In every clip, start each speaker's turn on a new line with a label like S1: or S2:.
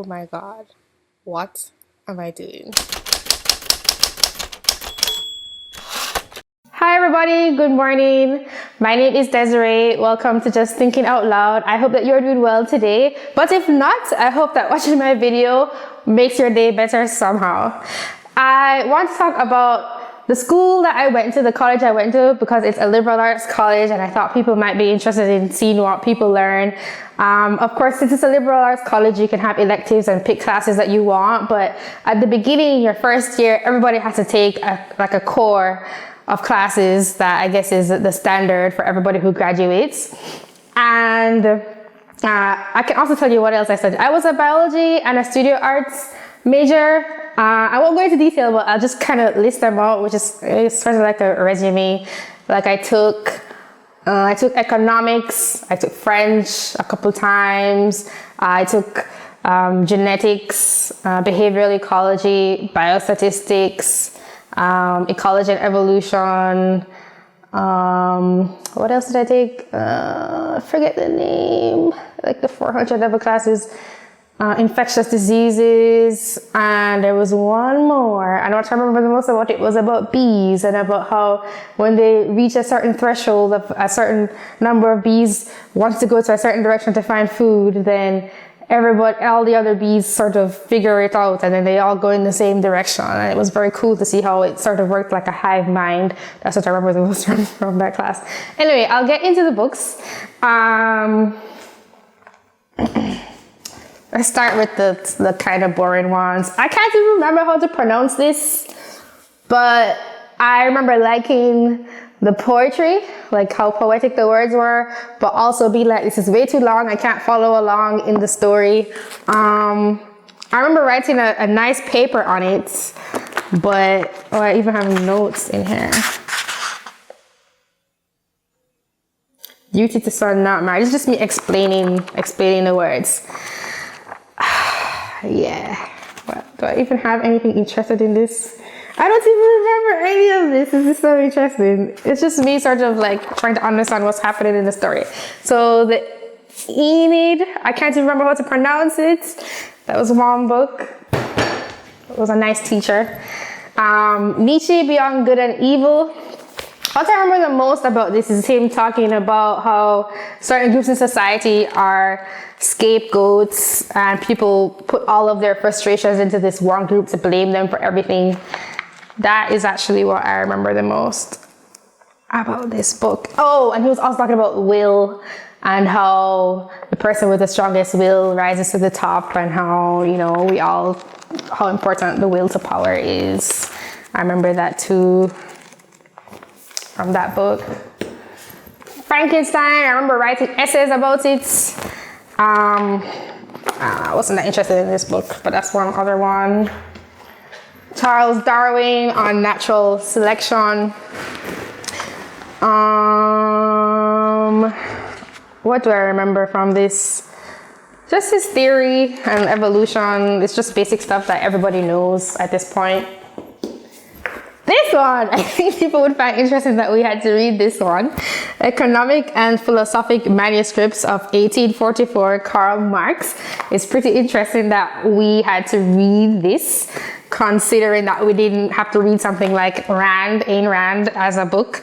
S1: Oh my God. What am I doing? Hi everybody, good morning. My name is Desiree. Welcome to Just Thinking Out Loud. I hope that you're doing well today. But if not, I hope that watching my video makes your day better somehow. I want to talk about the school that I went to, the college I went to, because it's a liberal arts college and I thought people might be interested in seeing what people learn. Of course, since it's a liberal arts college, you can have electives and pick classes that you want. But at the beginning, your first year, everybody has to take a core of classes that I guess is the standard for everybody who graduates. And I can also tell you what else I studied. I was a biology and a studio arts major. I won't go into detail, but I'll just kind of list them out, which is sort of like a resume. Like I took economics, I took French a couple times, I took genetics, behavioral ecology, biostatistics, ecology and evolution. What else did I take? Forget the name. Like the 400 other classes. Infectious diseases, and there was one more. And what I remember the most about it was about bees and about how when they reach a certain threshold of a certain number of bees wants to go to a certain direction to find food, then all the other bees sort of figure it out and then they all go in the same direction. And it was very cool to see how it sort of worked like a hive mind. That's what I remember the most from that class. Anyway, I'll get into the books. Let's start with the kind of boring ones. I can't even remember how to pronounce this, but I remember liking the poetry, like how poetic the words were, but also be like, this is way too long, I can't follow along in the story. I remember writing a nice paper on it, but I even have notes in here. Duty to son, not married. It's just me explaining the words. Yeah. Well, do I even have anything interested in this? I don't even remember any of this. This is so interesting. It's just me sort of like trying to understand what's happening in the story. So the Aeneid, I can't even remember how to pronounce it. That was one book. It was a nice teacher. Nietzsche, Beyond Good and Evil. What I remember the most about this is him talking about how certain groups in society are scapegoats and people put all of their frustrations into this one group to blame them for everything. That is actually what I remember the most about this book. Oh, and he was also talking about will and how the person with the strongest will rises to the top and how, how important the will to power is. I remember that too. From that book. Frankenstein, I remember writing essays about it. I wasn't that interested in this book, but that's one other one. Charles Darwin on natural selection. What do I remember from this? Just his theory and evolution. It's just basic stuff that everybody knows at this point. This one, I think people would find interesting that we had to read this one. Economic and Philosophic Manuscripts of 1844, Karl Marx. It's pretty interesting that we had to read this, considering that we didn't have to read something like Ayn Rand as a book.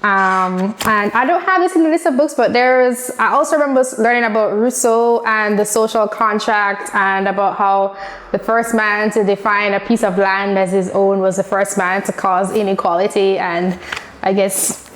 S1: And I don't have this in the list of books, but I also remember learning about Rousseau and the social contract and about how the first man to define a piece of land as his own was the first man to cause inequality and I guess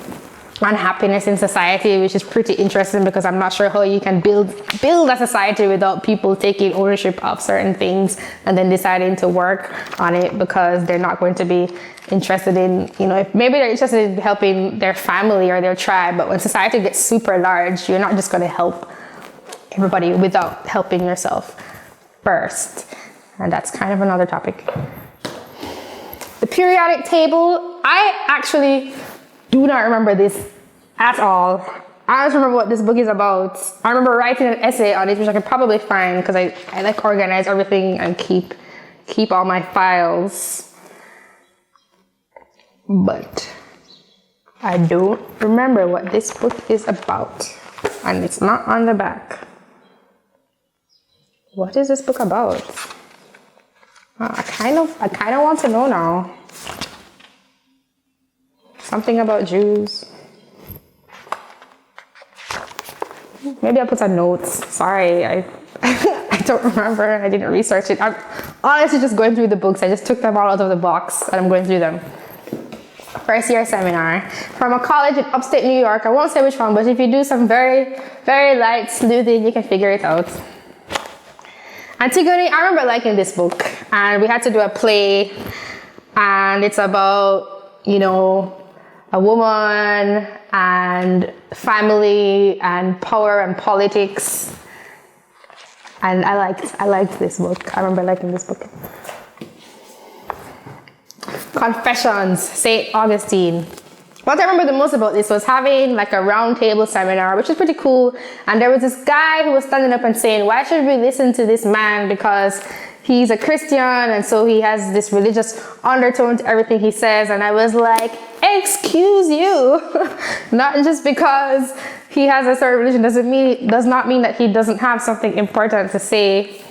S1: unhappiness in society, which is pretty interesting because I'm not sure how you can build a society without people taking ownership of certain things and then deciding to work on it because they're not going to be interested in, if maybe they're interested in helping their family or their tribe, but when society gets super large, you're not just going to help everybody without helping yourself first. And that's kind of another topic. The periodic table, I actually do not remember this at all. I just remember what this book is about. I remember writing an essay on it, which I could probably find because I like organize everything and keep all my files. But I don't remember what this book is about. And it's not on the back. What is this book about? I kind of want to know now. Something about Jews. Maybe I put some notes. Sorry, I I don't remember. I didn't research it. I'm honestly just going through the books. I just took them all out of the box and I'm going through them. First year seminar from a college in upstate New York. I won't say which one, but if you do some very, very light sleuthing, you can figure it out. Antigone, I remember liking this book, and we had to do a play, and it's about, you know, a woman and family and power and politics. And I liked this book. I remember liking this book. Confessions, St. Augustine. What I remember the most about this was having like a round table seminar, which is pretty cool. And there was this guy who was standing up and saying, why should we listen to this man? Because he's a Christian, and so he has this religious undertone to everything he says. And I was like, excuse you. Not just because he has a certain religion does not mean that he doesn't have something important to say.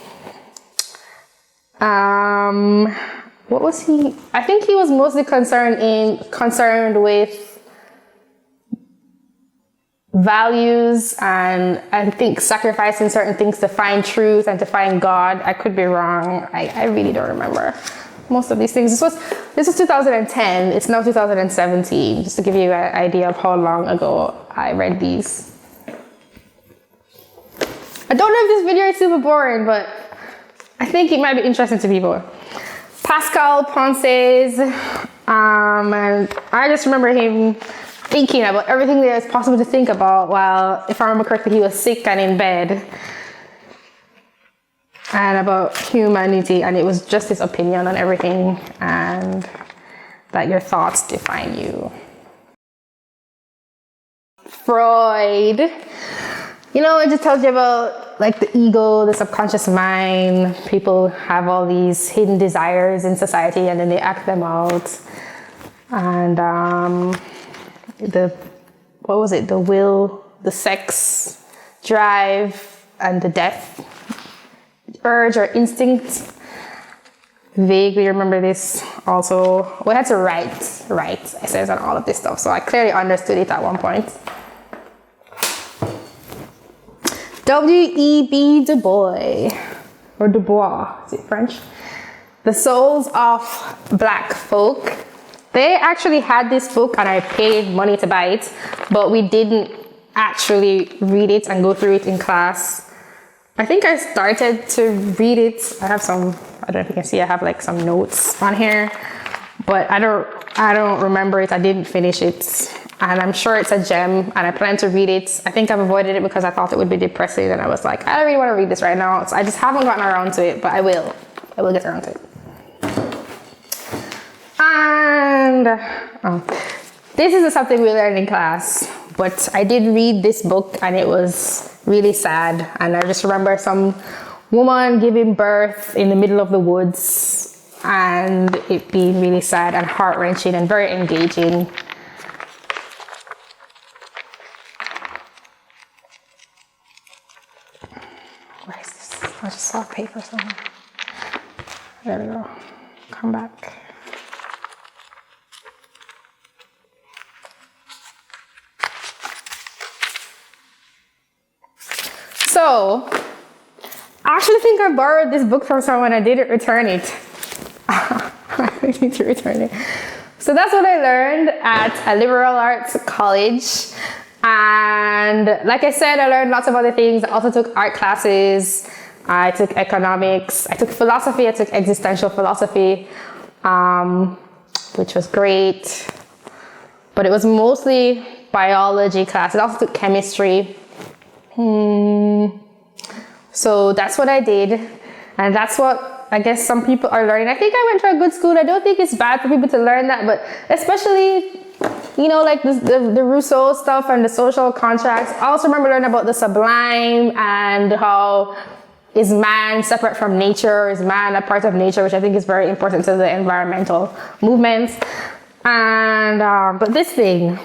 S1: What was he? I think he was mostly concerned with values, and I think sacrificing certain things to find truth and to find God. I could be wrong. I really don't remember most of these things. This was 2010. It's now 2017. Just to give you an idea of how long ago I read these. I don't know if this video is super boring, but I think it might be interesting to people. Pascal Ponces, and I just remember him thinking about everything there is possible to think about while, if I remember correctly, he was sick and in bed, and about humanity, and it was just his opinion on everything, and that your thoughts define you. Freud, you know, it just tells you about like the ego, the subconscious mind. People have all these hidden desires in society and then they act them out. And the will, the sex, drive, and the death, urge or instinct. Vaguely remember this also. We had to write essays on all of this stuff, so I clearly understood it at one point. W.E.B. Du Bois, or Du Bois, is it French? The Souls of Black Folk. They actually had this book and I paid money to buy it, but we didn't actually read it and go through it in class. I think I started to read it. I don't know if you can see, I have like some notes on here, but I don't remember it. I didn't finish it. And I'm sure it's a gem, and I plan to read it. I think I've avoided it because I thought it would be depressing, and I was like, I don't really want to read this right now. So I just haven't gotten around to it, but I will get around to it. And this is something we learned in class, but I did read this book and it was really sad. And I just remember some woman giving birth in the middle of the woods, and it being really sad and heart-wrenching and very engaging. Where is this? I just saw paper somewhere. There we go. Come back. So, I actually think I borrowed this book from someone. I didn't return it. I need to return it. So that's what I learned at a liberal arts college. And like I said, I learned lots of other things. I also took art classes. I took economics. I took philosophy. I took existential philosophy, which was great. But it was mostly biology classes. I also took chemistry. So that's what I did. And that's what I guess some people are learning. I think I went to a good school. I don't think it's bad for people to learn that, but especially, you know, like the Rousseau stuff and the social contracts. I also remember learning about the sublime and how is man separate from nature? Is man a part of nature? Which I think is very important to the environmental movements. And, but this thing,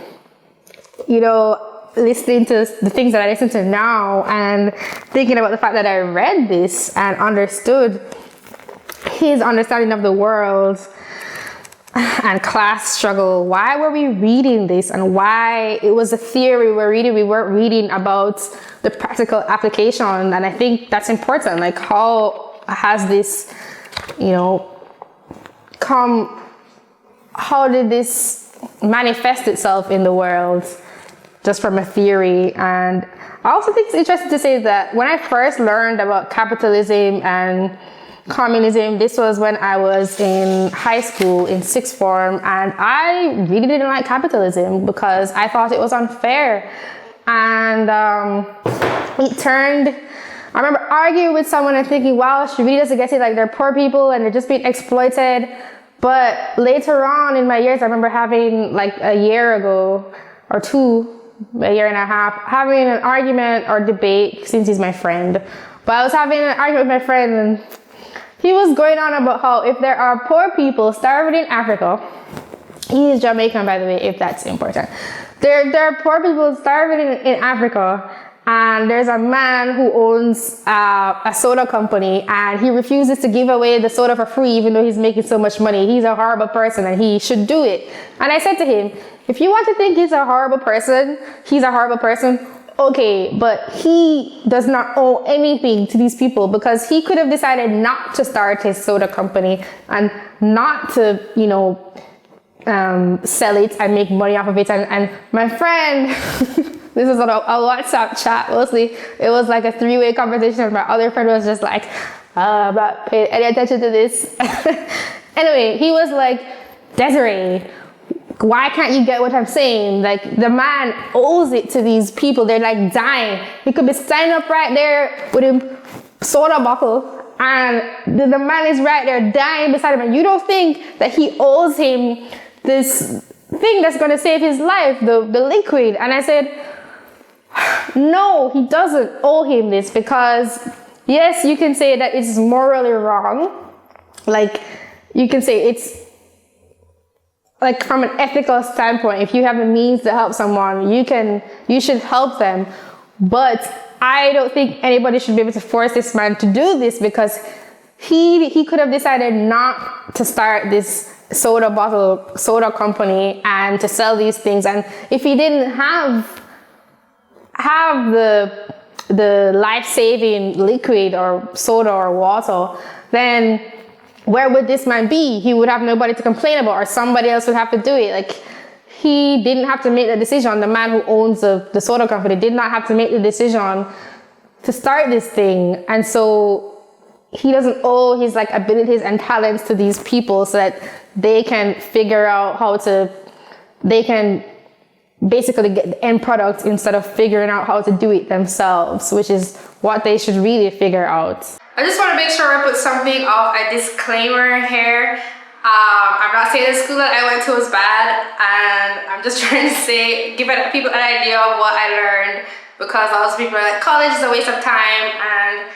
S1: you know, listening to the things that I listen to now and thinking about the fact that I read this and understood his understanding of the world and class struggle. Why were we reading this, and why it was a theory we're reading? We weren't reading about the practical application. And I think that's important. Like, how has this, how did this manifest itself in the world just from a theory? And I also think it's interesting to say that when I first learned about capitalism and communism, this was when I was in high school in sixth form, and I really didn't like capitalism because I thought it was unfair. And I remember arguing with someone and thinking, wow, she really doesn't get it, like they're poor people and they're just being exploited. But later on in my years, I remember having like a year ago or two, a year and a half, having an argument or debate, since he's my friend. But I was having an argument with my friend, and he was going on about how if there are poor people starving in Africa, he is Jamaican, by the way, if that's important. There are poor people starving in Africa, and there's a man who owns a soda company, and he refuses to give away the soda for free even though he's making so much money. He's a horrible person and he should do it. And I said to him, if you want to think he's a horrible person, okay, but he does not owe anything to these people, because he could have decided not to start his soda company and not to, sell it and make money off of it. And my friend, this is on a WhatsApp chat mostly, it was like a three-way conversation. My other friend was just like, I'm not paying any attention to this. Anyway, he was like, Desiree, why can't you get what I'm saying? Like, the man owes it to these people. They're like dying. He could be standing up right there with a soda bottle, and the man is right there dying beside him. And you don't think that he owes him this thing that's going to save his life, the liquid? And I said, no, he doesn't owe him this, because yes, you can say that it's morally wrong. Like, you can say it's like from an ethical standpoint, if you have the means to help someone, you should help them. But I don't think anybody should be able to force this man to do this, because he could have decided not to start this soda company and to sell these things. And if he didn't have the life-saving liquid or soda or water, then where would this man be? He would have nobody to complain about, or somebody else would have to do it. Like, he didn't have to make the decision. The man who owns the soda company did not have to make the decision to start this thing. And so he doesn't owe his like abilities and talents to these people so that they can figure out they can basically get the end product instead of figuring out how to do it themselves, which is what they should really figure out. I just want to make sure I put something of a disclaimer here. I'm not saying the school that I went to was bad, and I'm just trying to give people an idea of what I learned, because a lot of people are like, college is a waste of time, and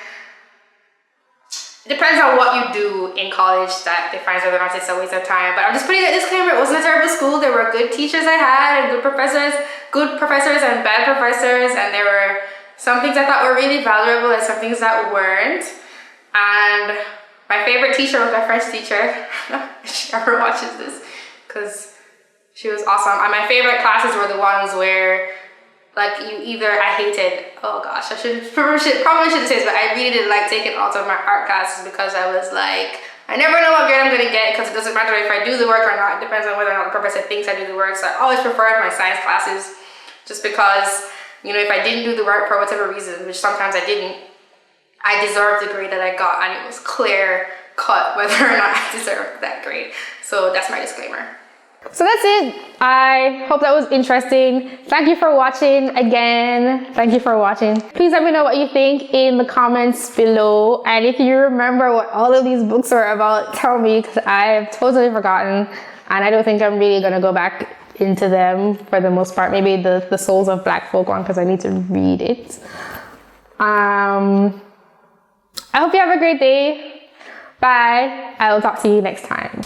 S1: it depends on what you do in college that defines whether or not it's a waste of time. But I'm just putting that disclaimer. It wasn't a terrible school. There were good teachers I had, and good professors and bad professors, and there were some things I thought were really valuable and some things that weren't. And my favorite teacher was my French teacher. She never watches this, because she was awesome. And my favorite classes were the ones where, like, I hated, oh gosh, I probably shouldn't say this, but I really didn't like taking all of my art classes, because I was like, I never know what grade I'm gonna get, because it doesn't matter if I do the work or not. It depends on whether or not the professor thinks I do the work. So I always preferred my science classes, just because, if I didn't do the work for whatever reason, which sometimes I didn't, I deserved the grade that I got, and it was clear cut whether or not I deserved that grade. So that's my disclaimer. So that's it. I hope that was interesting. Thank you for watching again. Thank you for watching. Please let me know what you think in the comments below. And if you remember what all of these books are about, tell me, because I've totally forgotten. And I don't think I'm really going to go back into them for the most part. Maybe the Souls of Black Folk one, because I need to read it. I hope you have a great day. Bye. I will talk to you next time.